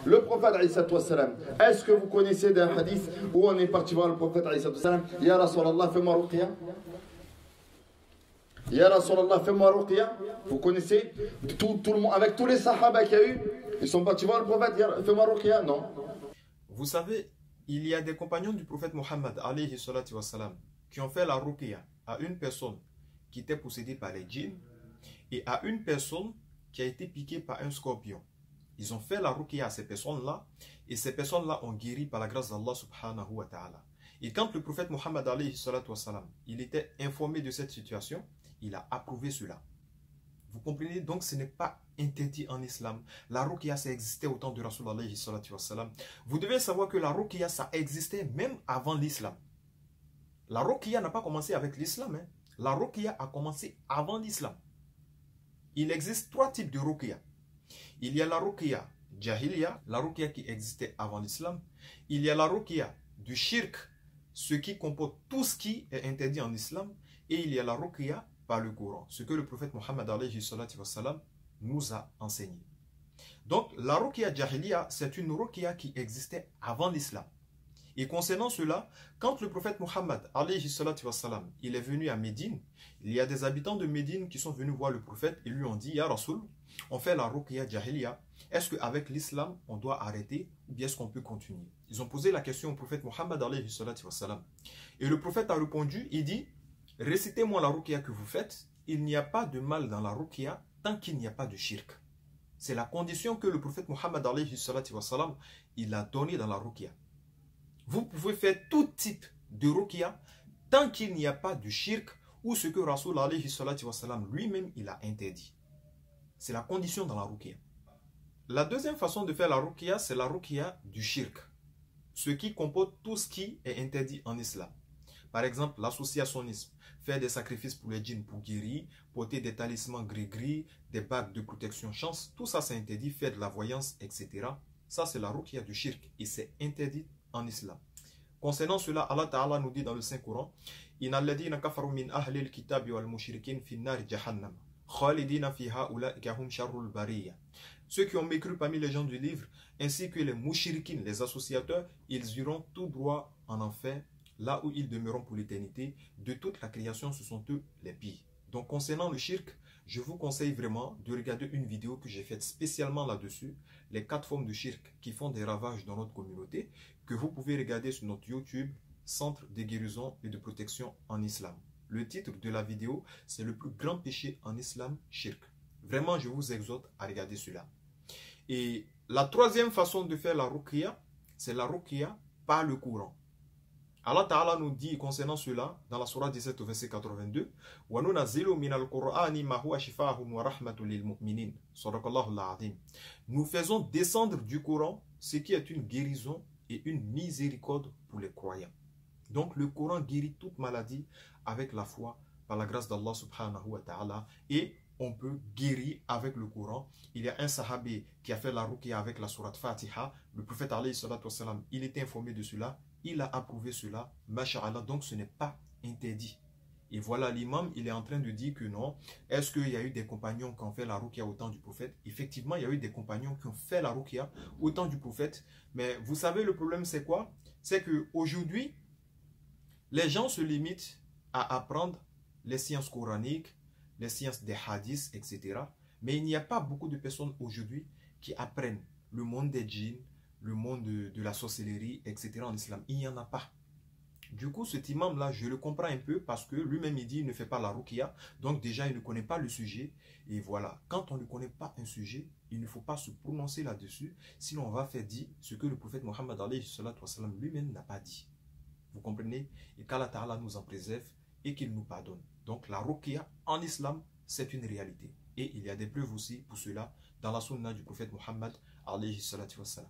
Le prophète, est-ce que vous connaissez d'un hadith où on est parti voir le prophète, Ya Rasulallah, fais-moi ruqya. Ya Rasulallah, fais-moi ruqya. Vous connaissez tout le monde, avec tous les sahaba qu'il y a eu, ils sont partis voir le prophète, fais-moi ruqya. Non. Vous savez, il y a des compagnons du prophète Mohammed alayhi salatu wassalam, qui ont fait la ruqya à une personne qui était possédée par les djinns et à une personne qui a été piquée par un scorpion. Ils ont fait la ruqya à ces personnes-là et ces personnes-là ont guéri par la grâce d'Allah subhanahu wa ta'ala. Et quand le prophète Mohammed alayhi salatu wassalam, il était informé de cette situation, il a approuvé cela. Vous comprenez? Donc ce n'est pas interdit en islam. La ruqya, ça existait au temps de Rasul alayhi salatu wassalam. Vous devez savoir que la ruqya, ça existait même avant l'islam. La ruqya n'a pas commencé avec l'islam. Hein. La ruqya a commencé avant l'islam. Il existe 3 types de ruqya. Il y a la ruqya jahiliya, la ruqya qui existait avant l'islam. Il y a la ruqya du shirk, ce qui comporte tout ce qui est interdit en islam. Et il y a la ruqya par le Coran, ce que le prophète Mohammed alayhi salatu wassalam nous a enseigné. Donc la ruqya jahiliya, c'est une ruqya qui existait avant l'islam. Et concernant cela, quand le prophète Mohammed alayhi salatu wassalam, il est venu à Médine, il y a des habitants de Médine qui sont venus voir le prophète et lui ont dit, Ya Rasoul, on fait la ruqya jahiliya, est-ce qu'avec l'islam, on doit arrêter ou bien est-ce qu'on peut continuer? Ils ont posé la question au prophète Mohammed alayhi salatu wassalam. Et le prophète a répondu, il dit, récitez-moi la ruqya que vous faites, il n'y a pas de mal dans la ruqya tant qu'il n'y a pas de shirk. C'est la condition que le prophète Mohammed alayhi salatu wassalam, il a donnée dans la ruqya. Vous pouvez faire tout type de ruqya tant qu'il n'y a pas de shirk ou ce que Rasul alayhi salatu wassalam lui-même il a interdit. C'est la condition dans la ruqya. La deuxième façon de faire la ruqya, c'est la ruqya du shirk. Ce qui comporte tout ce qui est interdit en islam. Par exemple, l'associationnisme, faire des sacrifices pour les djinns pour guérir, porter des talismans gris-gris, des bagues de protection chance, tout ça c'est interdit, faire de la voyance, etc. Ça c'est la ruqya du shirk et c'est interdit en islam. Concernant cela, Allah Ta'ala nous dit dans le Saint-Coran, Inna alladhina kafaru min ahli al-kitabi wal mushrikin fi nar jahannam khalidina fiha ulaika hum sharrul bariyya. Ceux qui ont mécru parmi les gens du livre, ainsi que les mushrikin, les associateurs, ils iront tout droit en enfer, là où ils demeureront pour l'éternité. De toute la création, ce sont eux les pires. Donc concernant le shirk, je vous conseille vraiment de regarder une vidéo que j'ai faite spécialement là-dessus, les 4 formes de shirk qui font des ravages dans notre communauté, que vous pouvez regarder sur notre YouTube, Centre de guérison et de protection en islam. Le titre de la vidéo, c'est le plus grand péché en islam, shirk. Vraiment, je vous exhorte à regarder cela. Et la troisième façon de faire la ruqya, c'est la ruqya par le Coran. Allah Ta'ala nous dit concernant cela dans la Surah 17 au verset 82, nous faisons descendre du Coran ce qui est une guérison et une miséricorde pour les croyants. Donc le Coran guérit toute maladie avec la foi par la grâce d'Allah subhanahu wa ta'ala et on peut guérir avec le Coran. Il y a un sahabi qui a fait la ruqya avec la Surah Fatiha. Le prophète alayhi salatu wassalam, il était informé de cela. Il a approuvé cela, masha'Allah, donc ce n'est pas interdit. Et voilà, l'imam, il est en train de dire que non. Est-ce qu'il y a eu des compagnons qui ont fait la ruqya au temps du prophète? Effectivement, il y a eu des compagnons qui ont fait la ruqya au temps du prophète. Mais vous savez, le problème c'est quoi? C'est qu'aujourd'hui, les gens se limitent à apprendre les sciences coraniques, les sciences des hadiths, etc. Mais il n'y a pas beaucoup de personnes aujourd'hui qui apprennent le monde des djinns, le monde de la sorcellerie, etc. en islam. Il n'y en a pas. Du coup, cet imam-là, je le comprends un peu parce que lui-même, il dit il ne fait pas la ruqya. Donc déjà, il ne connaît pas le sujet. Et voilà, quand on ne connaît pas un sujet, il ne faut pas se prononcer là-dessus. Sinon, on va faire dire ce que le prophète Mohammed lui-même n'a pas dit. Vous comprenez? Et qu'Allah Ta'ala nous en préserve et qu'il nous pardonne. Donc la ruqya en islam, c'est une réalité. Et il y a des preuves aussi pour cela dans la sunna du prophète Mohammed alayhi salatu wassalam.